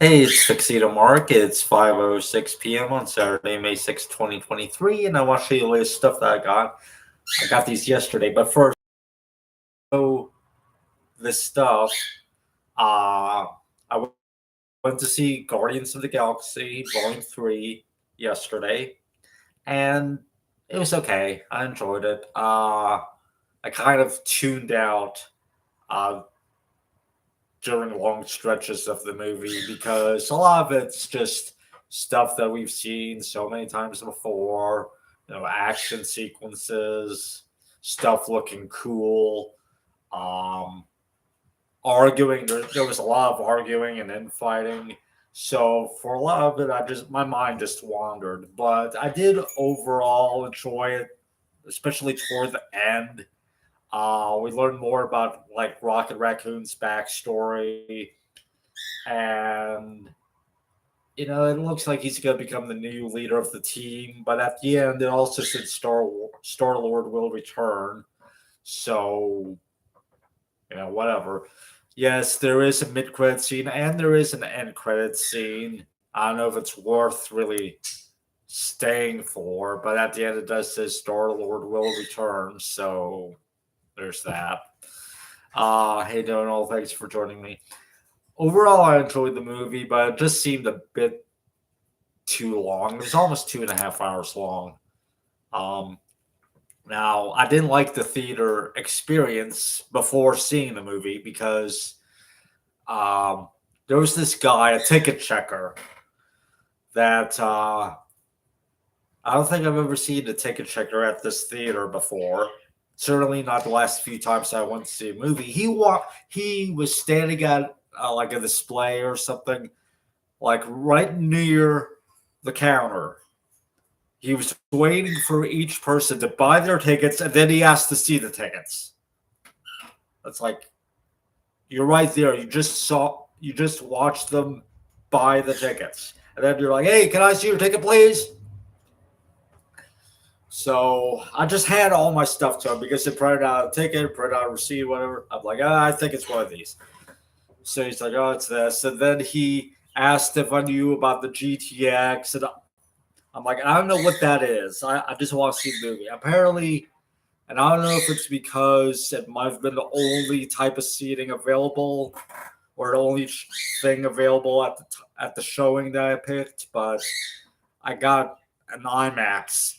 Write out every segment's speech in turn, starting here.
Hey, it's Tuxedo Mark. It's 5:06 p.m. on Saturday, May 6th, 2023, and I want to show you the latest stuff that I got. I got these yesterday, but first, so this stuff, I went to see Guardians of the Galaxy Volume 3 yesterday, and it was okay. I enjoyed it. I kind of tuned out uh, during long stretches of the movie because a lot of it's just stuff that we've seen so many times before, action sequences, stuff looking cool, um, arguing. There was a lot of arguing and infighting. So for a lot of it, my mind just wandered. But I did overall enjoy it, especially toward the end. We learned more about like Rocket Raccoon's backstory, and it looks like he's going to become the new leader of the team. But at the end, it also said Star Lord will return. So whatever. Yes, there is a mid credit scene and there is an end credit scene. I don't know if it's worth really staying for, but at the end, it does say Star Lord will return. So there's that. Hey Donald, thanks for joining me. Overall, I enjoyed the movie, but it just seemed a bit too long. It was almost 2.5 hours long. Um, Now, I didn't like the theater experience before seeing the movie because um, there was this guy, a ticket checker, that I don't think I've ever seen a ticket checker at this theater before. Certainly not the last few times I went to see a movie. He was standing at like a display or something, like right near the counter. He was waiting for each person to buy their tickets, and then he asked to see the tickets. It's like you're right there. You just watched them buy the tickets, and then you're like, "Hey, can I see your ticket, please?" So I just had all my stuff to him because he printed out a ticket, printed out a receipt, whatever. I'm like, I think it's one of these. So he's like, oh, it's this. And then he asked if I knew about the GTX, and I'm like, I don't know what that is. I just want to see the movie. Apparently, and I don't know if it's because it might have been the only type of seating available or the only thing available at the showing that I picked, but I got an IMAX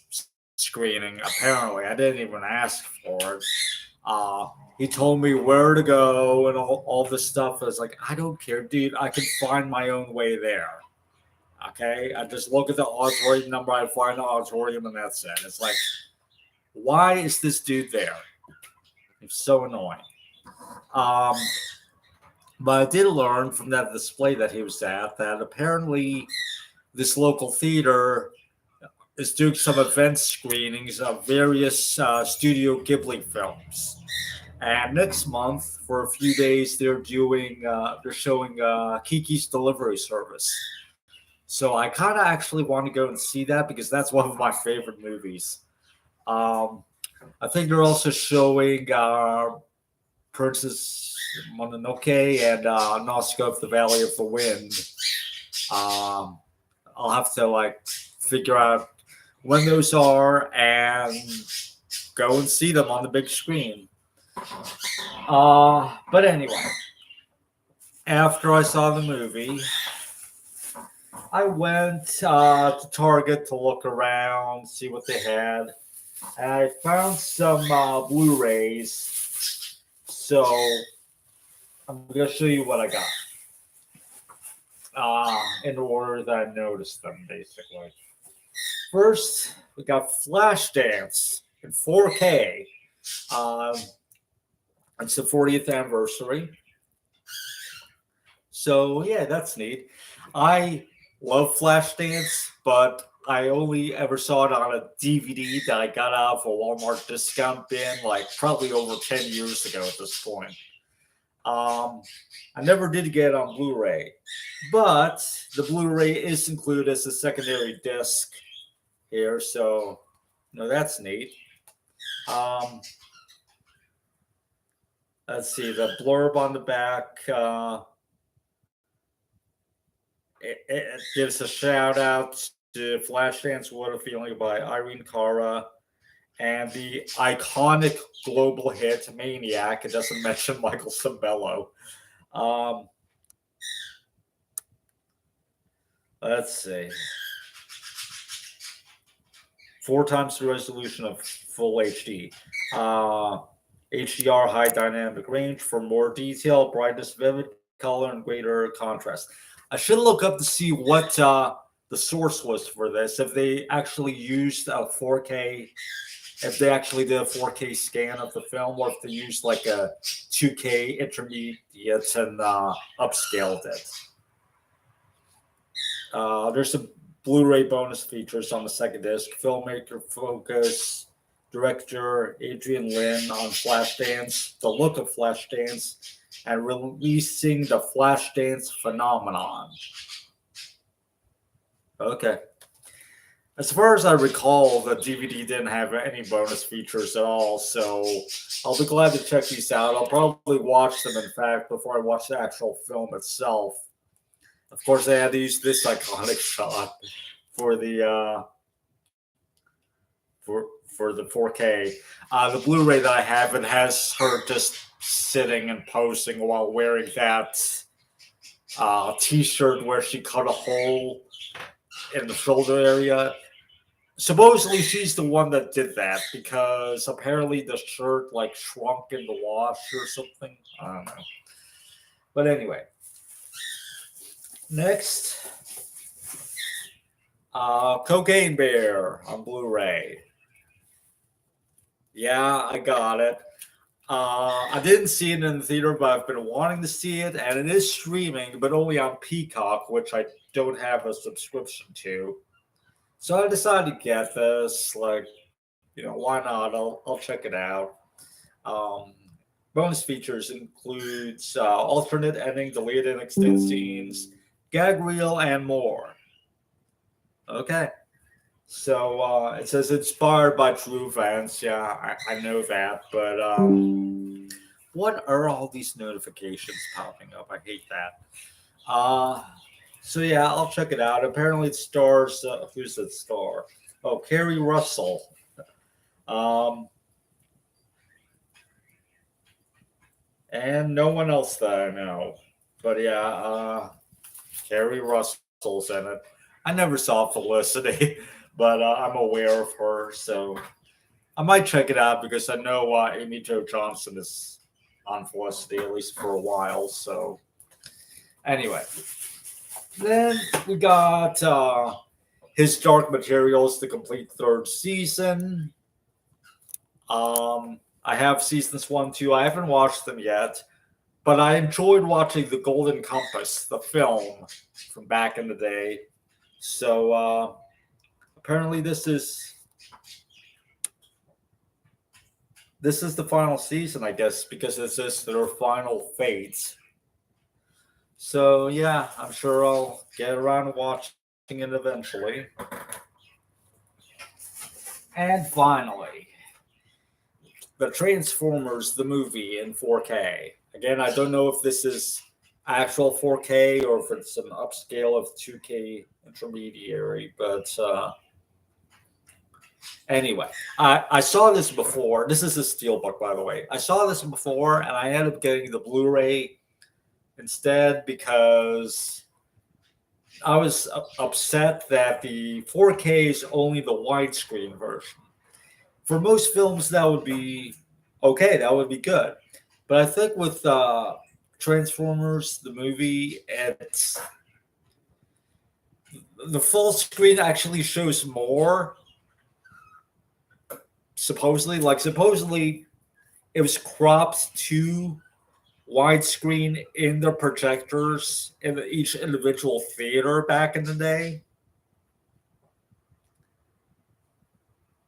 screening. Apparently, I didn't even ask for it. Uh, he told me where to go and all this stuff. I was like, I don't care, dude. I can find my own way there. Okay, I just look at the auditorium number. I find the auditorium, and that's it. It's like, why is this dude there? It's so annoying. Um, but I did learn from that display that he was at that apparently this local theater is doing some event screenings of various Studio Ghibli films. And next month, for a few days, they're showing Kiki's Delivery Service. So I kind of actually want to go and see that because that's one of my favorite movies. Um, I think they're also showing Princess Mononoke and Nausicaa of the Valley of the Wind. Um, I'll have to like figure out when those are and go and see them on the big screen. But anyway, after I saw the movie, I went to Target to look around, see what they had, and I found some Blu-rays. So I'm gonna show you what I got in order that I noticed them, basically. First, we got Flashdance in 4K. Um, it's the 40th anniversary. So yeah, that's neat. I love Flashdance, but I only ever saw it on a DVD that I got out of a Walmart discount bin, like probably over 10 years ago at this point. Um, I never did get it on Blu-ray, but the Blu-ray is included as a secondary disc here, so that's neat. Um, let's see the blurb on the back. it gives a shout out to Flashdance What a Feeling by Irene Cara and the iconic global hit Maniac. It doesn't mention Michael Cimbello. Um, let's see. 4 times the resolution of full HD. HDR high dynamic range for more detail, brightness, vivid color, and greater contrast. I should look up to see what the source was for this. If they actually used a 4K, if they actually did a 4K scan of the film, or if they used like a 2K intermediate and upscaled it. There's some Blu-ray bonus features on the second disc. Filmmaker focus, director Adrian Lin on Flashdance, the look of Flashdance, and releasing the Flashdance phenomenon. Okay. As far as I recall, the DVD didn't have any bonus features at all, so I'll be glad to check these out. I'll probably watch them, in fact, before I watch the actual film itself. Of course, they had to use this iconic shot for the for the 4K. The Blu-ray that I have, it has her just sitting and posing while wearing that T-shirt where she cut a hole in the shoulder area. Supposedly, she's the one that did that because apparently the shirt like shrunk in the wash or something. I don't know. But anyway. Next, Cocaine Bear on Blu-ray. Yeah, I got it. I didn't see it in the theater, but I've been wanting to see it, and it is streaming, but only on Peacock, which I don't have a subscription to. So I decided to get this. Like, why not? I'll check it out. Bonus features includes alternate ending, deleted and extended scenes, gag reel, and more. Okay. So it says inspired by true events. Yeah, I know that. But what are all these notifications popping up? I hate that. So yeah, I'll check it out. Apparently it stars, who's it star? Oh, Kerry Russell. And no one else that I know. But yeah, Kerry Russell's in it. I never saw Felicity, but I'm aware of her, so I might check it out because I know Amy Jo Johnson is on Felicity at least for a while. So anyway, then we got His Dark Materials, the complete third season. I have seasons 1, 2. I haven't watched them yet. But I enjoyed watching The Golden Compass, the film from back in the day. So apparently this is the final season, I guess, because this is their final fate. So yeah, I'm sure I'll get around to watching it eventually. And finally, the Transformers, the movie in 4K. Again, I don't know if this is actual 4K or if it's an upscale of 2K intermediary, but anyway, I saw this before. This is a steelbook, by the way. I saw this before, and I ended up getting the Blu-ray instead because I was upset that the 4K is only the widescreen version. For most films, that would be okay. That would be good. But I think with Transformers, the movie, it's the full screen actually shows more. Supposedly, it was cropped to widescreen in the projectors in each individual theater back in the day.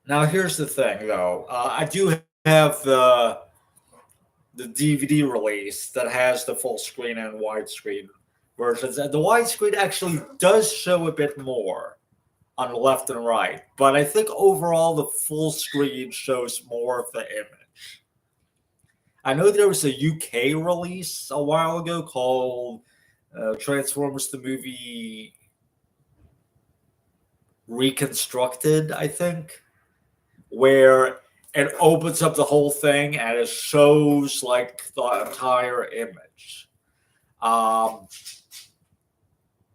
Now, here's the thing, though. I do have the DVD release that has the full screen and widescreen versions. And the widescreen actually does show a bit more on the left and right. But I think overall the full screen shows more of the image. I know there was a UK release a while ago called Transformers the movie reconstructed, I think, where it opens up the whole thing and it shows like the entire image. Um,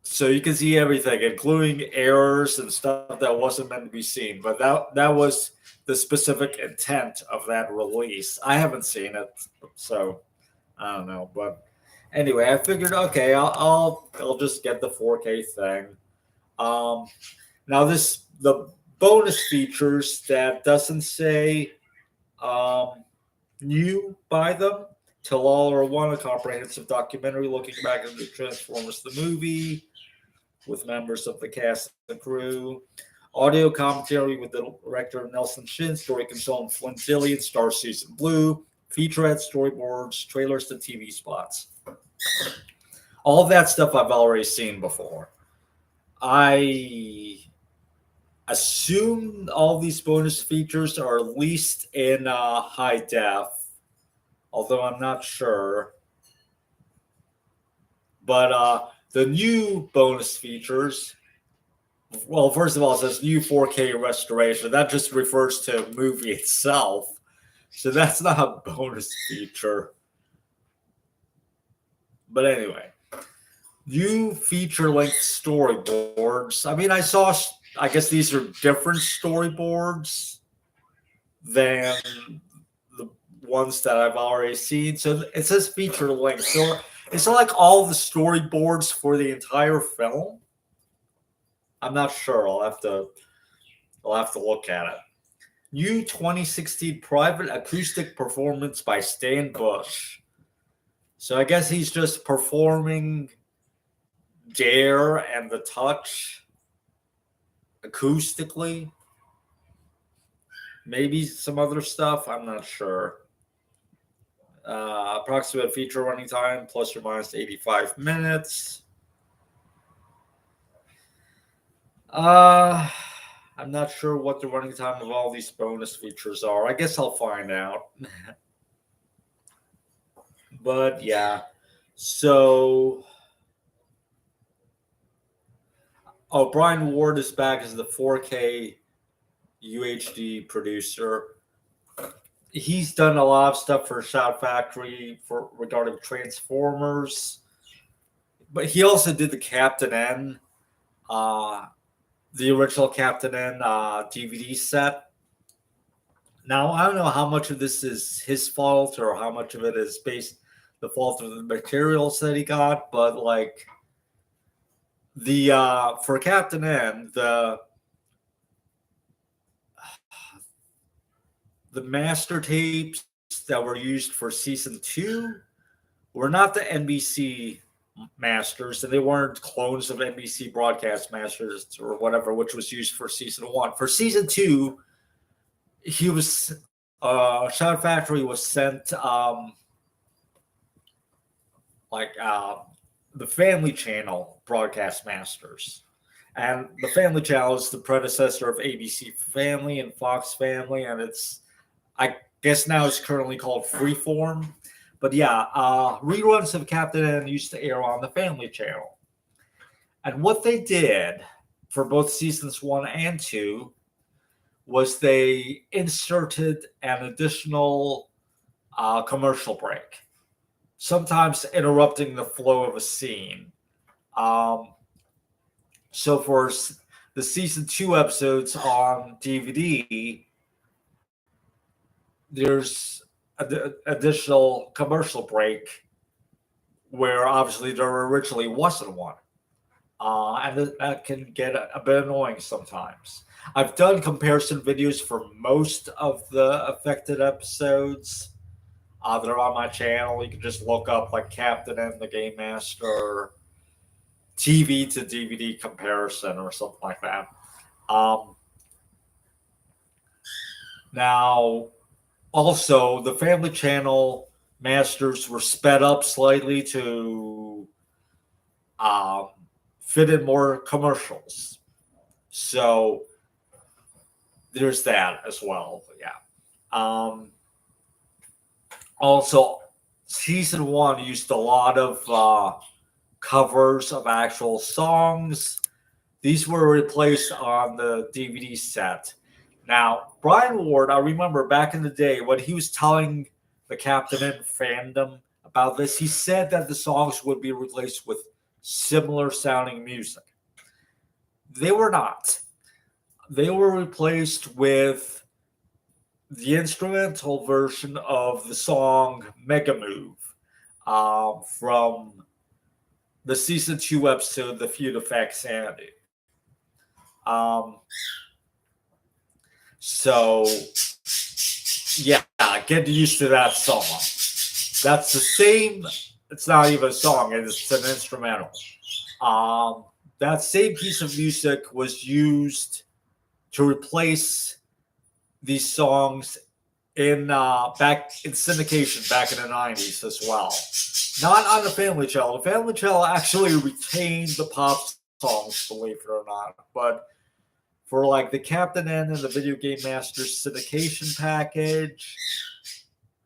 so you can see everything, including errors and stuff that wasn't meant to be seen. But that was the specific intent of that release. I haven't seen it, so I don't know. But anyway, I figured, okay, I'll just get the 4K thing. Um, Now the bonus features that doesn't say you buy them. Till All Are One, a comprehensive documentary looking back at the Transformers the movie with members of the cast and crew. Audio commentary with the director Nelson Shin, story consultant Flynn Zillion, Star Season Blue, featurette storyboards, trailers to TV spots. All of that stuff I've already seen before. I assume all these bonus features are at least in high def, although I'm not sure. But the new bonus features, well, first of all, it says new 4K restoration. That just refers to the movie itself. So that's not a bonus feature. But anyway, new feature length storyboards. I mean, I guess these are different storyboards than the ones that I've already seen. So it says feature length. So it's like all the storyboards for the entire film. I'm not sure. I'll have to look at it. New 2016 private acoustic performance by Stan Bush. So I guess he's just performing Dare and the Touch acoustically. Maybe some other stuff. I'm not sure. Approximate feature running time plus or minus 85 minutes. I'm not sure what the running time of all these bonus features are. I guess I'll find out. But yeah. So Brian Ward is back as the 4K UHD producer. He's done a lot of stuff for Shout Factory regarding Transformers, but he also did the Captain N, the original Captain N DVD set. Now I don't know how much of this is his fault or how much of it is the fault of the materials that he got, but like the for Captain N, the master tapes that were used for season 2 were not the NBC masters, and they weren't clones of NBC broadcast masters or whatever, which was used for season 1. For season 2, he was Shout Factory was sent the Family Channel broadcast masters. And the Family Channel is the predecessor of ABC Family and Fox Family, and I guess now it's currently called Freeform. But yeah, reruns of Captain N used to air on the Family Channel. And what they did for both seasons 1 and 2 was they inserted an additional commercial break, sometimes interrupting the flow of a scene. So for the season 2 episodes on DVD, there's an additional commercial break where obviously there originally wasn't one. And that can get a bit annoying sometimes. I've done comparison videos for most of the affected episodes that are on my channel. You can just look up like Captain N the Game Master TV to DVD comparison or something like that. Now, also, the Family Channel masters were sped up slightly to fit in more commercials. So there's that as well. Yeah. Also, season 1 used a lot of covers of actual songs. These were replaced on the DVD set. Now, Brian Ward, I remember back in the day when he was telling the Captain N fandom about this, he said that the songs would be replaced with similar sounding music. They were not. They were replaced with the instrumental version of the song Mega Move from the season 2 episode, The Feud of Fat Sandy. So, yeah, get used to that song. That's the same. It's not even a song, it's an instrumental. That same piece of music was used to replace these songs in back in syndication back in the 90s as well. Not on the Family Channel. The Family Channel actually retained the pop songs, believe it or not. But for like the Captain N and the Video Game Masters syndication package,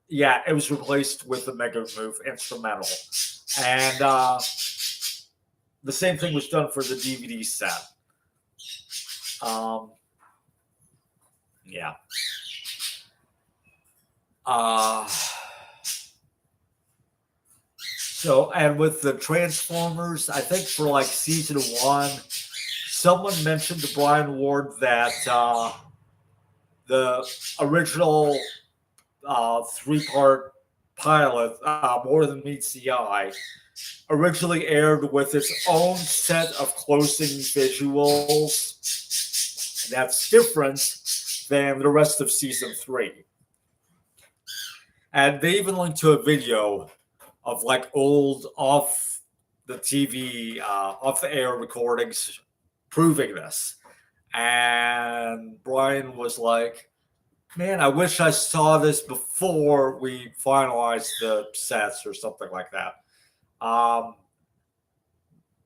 yeah, it was replaced with the Mega Move instrumental. And the same thing was done for the DVD set. Yeah. So, and with the Transformers, I think for like season 1, someone mentioned to Brian Ward that the original 3-part pilot, More Than Meets the Eye, originally aired with its own set of closing visuals that's different than the rest of season 3. And they even linked to a video of like old off the TV, off the air recordings proving this. And Brian was like, man, I wish I saw this before we finalized the sets or something like that.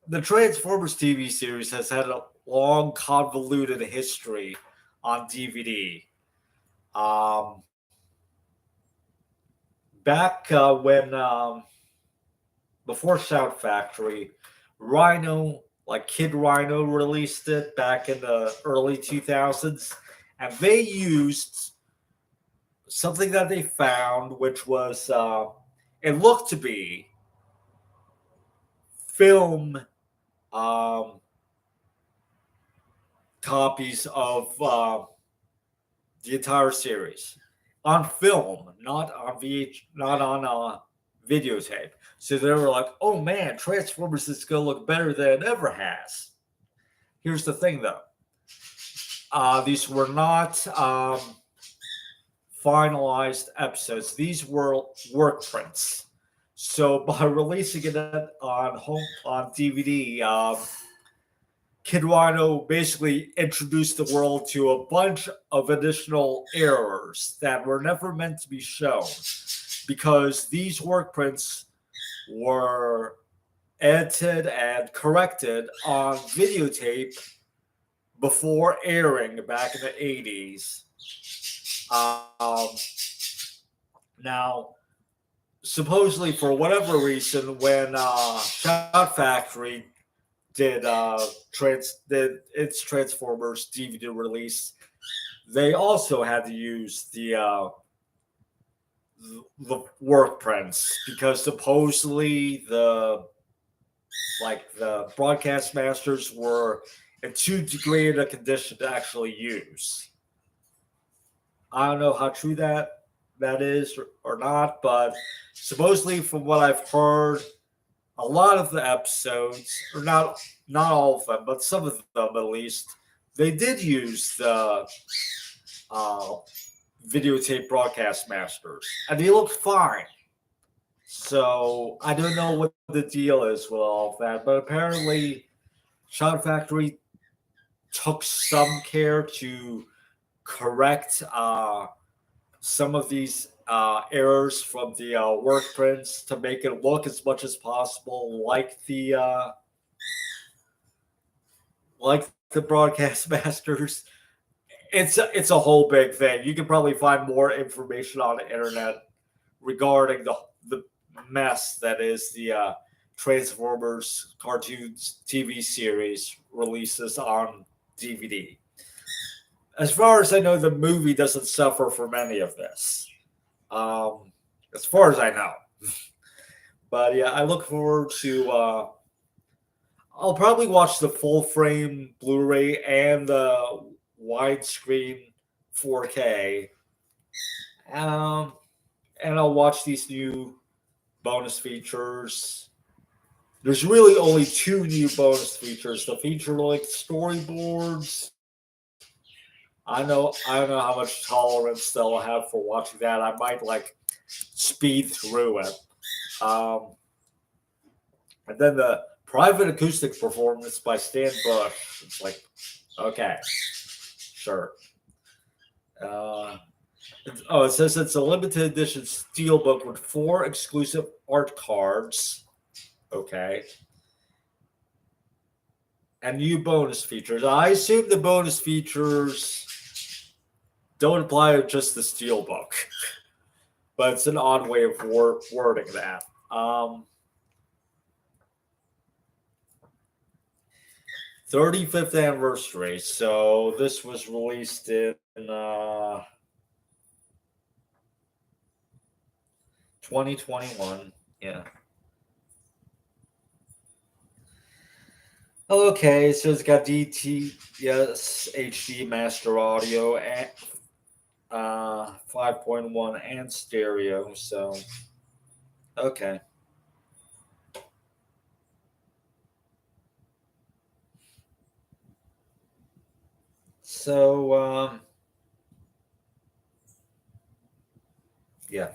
The Transformers TV series has had a long, convoluted history on DVD. Back when, before Shout Factory, Rhino, like Kid Rhino, released it back in the early 2000s, and they used something that they found, which was, it looked to be film copies of the entire series on film, not on videotape. So they were like, "Oh man, Transformers is going to look better than it ever has." Here's the thing, though: these were not finalized episodes; these were work prints. So by releasing it on DVD, Kid Rhino basically introduced the world to a bunch of additional errors that were never meant to be shown, because these work prints were edited and corrected on videotape before airing back in the 80s. Now, supposedly for whatever reason, when Shout Factory did its Transformers DVD release, they also had to use the work prints, because supposedly the broadcast masters were in too degraded a condition to actually use. I don't know how true that is or not, but supposedly from what I've heard, a lot of the episodes, or not all of them, but some of them at least, they did use the videotape broadcast masters, and they looked fine. So I don't know what the deal is with all of that, but apparently Shout Factory took some care to correct some of these errors from the work prints to make it look as much as possible like the broadcast masters. It's a whole big thing. You can probably find more information on the internet regarding the mess that is the Transformers cartoons TV series releases on DVD. As far as I know, the movie doesn't suffer from any of this. Um, as far as I know. But yeah, I look forward to. I'll probably watch the full frame Blu-ray and the widescreen 4K. Um, and I'll watch these new bonus features. There's really only two new bonus features. The feature length storyboards. I don't know how much tolerance they'll have for watching that. I might like speed through it. Um, and then the private acoustic performance by Stan Bush. It's like, okay, sure. It says it's a limited edition steelbook with 4 exclusive art cards. Okay. And new bonus features. I assume the bonus features don't apply to just the steelbook, but it's an odd way of wording that. 35th anniversary. So this was released in 2021. Yeah. Okay, so it's got DTS HD master audio and 5.1 and stereo. So okay. So yeah.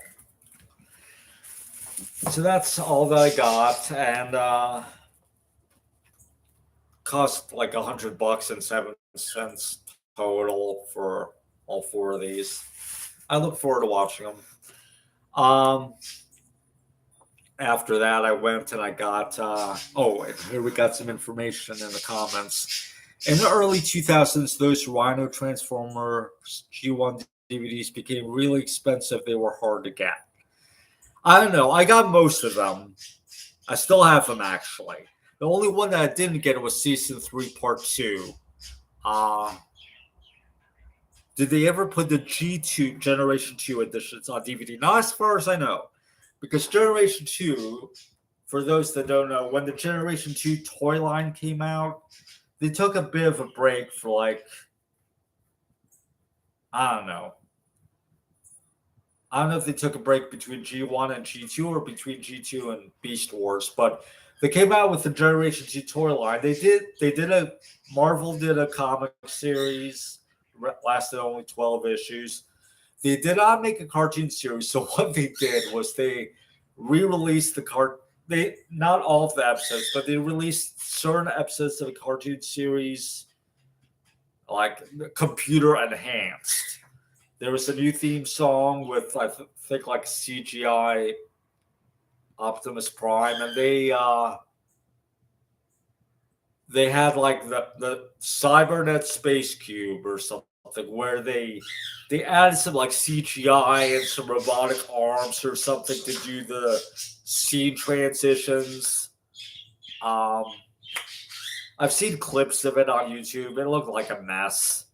So that's all that I got, and cost like $100.07 total for all 4 of these. I look forward to watching them. After that, I went and I got. And here we got some information in the comments. In the early 2000s, those Rhino Transformers G1 DVDs became really expensive. They were hard to get. I don't know. I got most of them. I still have them, actually. The only one that I didn't get was Season 3, Part 2. Did they ever put the G2 Generation 2 editions on DVD? Not as far as I know. Because Generation 2, for those that don't know, when the Generation 2 toy line came out, they took a bit of a break for like, I don't know. I don't know if they took a break between G1 and G2 or between G2 and Beast Wars, but they came out with the Generation 2 toy line. Marvel did a comic series, lasted only 12 issues. They did not make a cartoon series, so what they did was they re-released not all of the episodes, but they released certain episodes of the cartoon series, like computer enhanced. There was a new theme song with I think like CGI Optimus Prime, and they had like the Cybernet Space Cube or something where they added some like CGI and some robotic arms or something to do the scene transitions. I've seen clips of it on YouTube. It looked like a mess.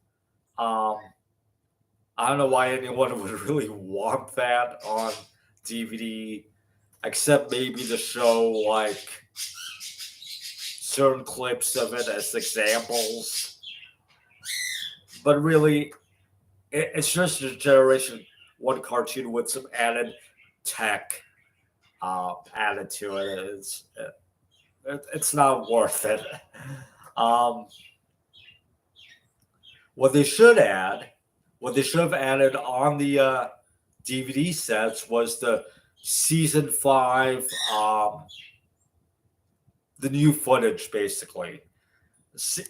I don't know why anyone would really want that on DVD, except maybe to show like certain clips of it as examples. But really, it's just a Generation 1 cartoon with some added tech added to it. It's not worth it. What they should have added on the DVD sets was the season 5, the new footage, basically.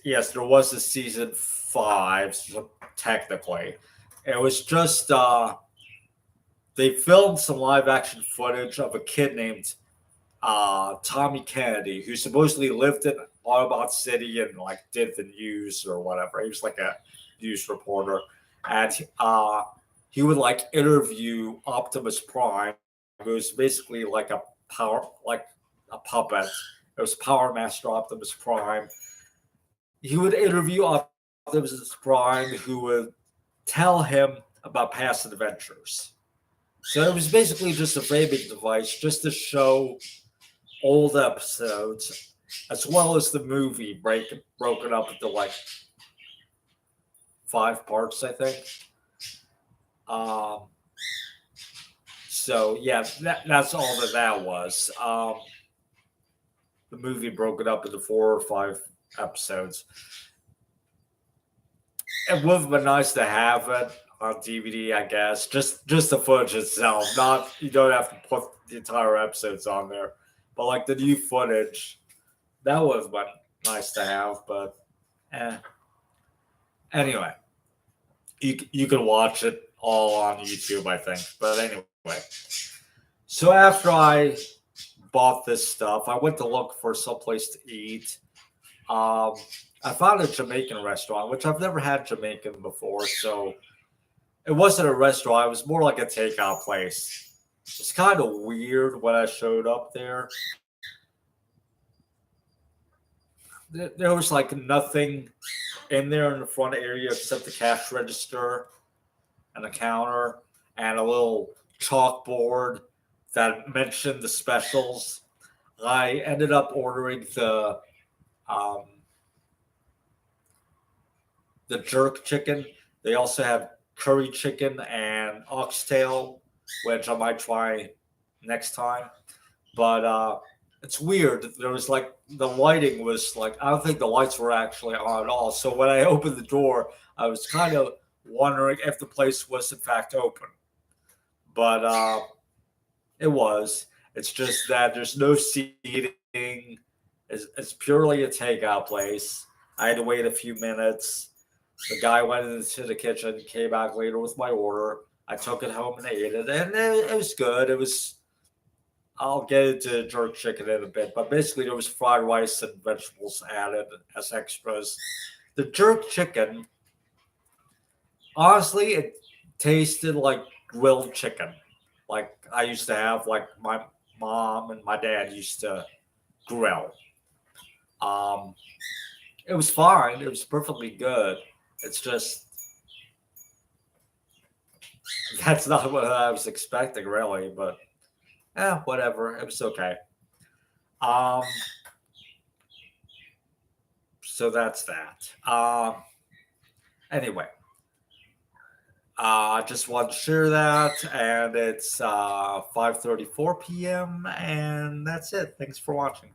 Yes, there was a season 5, technically. It was just they filmed some live action footage of a kid named Tommy Kennedy, who supposedly lived in Autobot City and like did the news or whatever. He was like a news reporter, and he would interview Optimus Prime, who was basically like a a puppet. It was Power Master Optimus Prime. He would interview Optimus Prime, who would tell him about past adventures. So it was basically just a framing device just to show old episodes, as well as the movie broken up into like 5 parts, I think. Um, so yeah, that's all that was. The movie broken up into 4 or 5 episodes. It would have been nice to have it on DVD, I guess. Just the footage itself. Not you don't have to put the entire episodes on there, but like the new footage, that would have been nice to have. But anyway, you can watch it all on YouTube, I think. But anyway, so after I bought this stuff, I went to look for someplace to eat. I found a Jamaican restaurant, which I've never had Jamaican before, so it wasn't a restaurant. It was more like a takeout place. It's kind of weird when I showed up there. There was like nothing in there in the front area except the cash register and a counter and a little chalkboard that mentioned the specials. I ended up ordering um, the jerk chicken. They also have curry chicken and oxtail, which I might try next time. But it's weird. There was like the lighting was like I don't think the lights were actually on at all. So when I opened the door, I was kind of wondering if the place was in fact open. But it was. It's just that there's no seating. It's purely a takeout place. I had to wait a few minutes. The guy went into the kitchen, came back later with my order. I took it home and ate it, and it was good. It was. I'll get into jerk chicken in a bit, but basically there was fried rice and vegetables added as extras. The jerk chicken, honestly, it tasted like grilled chicken, like I used to have, like my mom and my dad used to grill. Um, it was fine. It was perfectly good. It's just that's not what I was expecting, really. But whatever. It was okay. Um, so that's that. Anyway, I just want to share that, and it's 5:34 p.m. and that's it. Thanks for watching.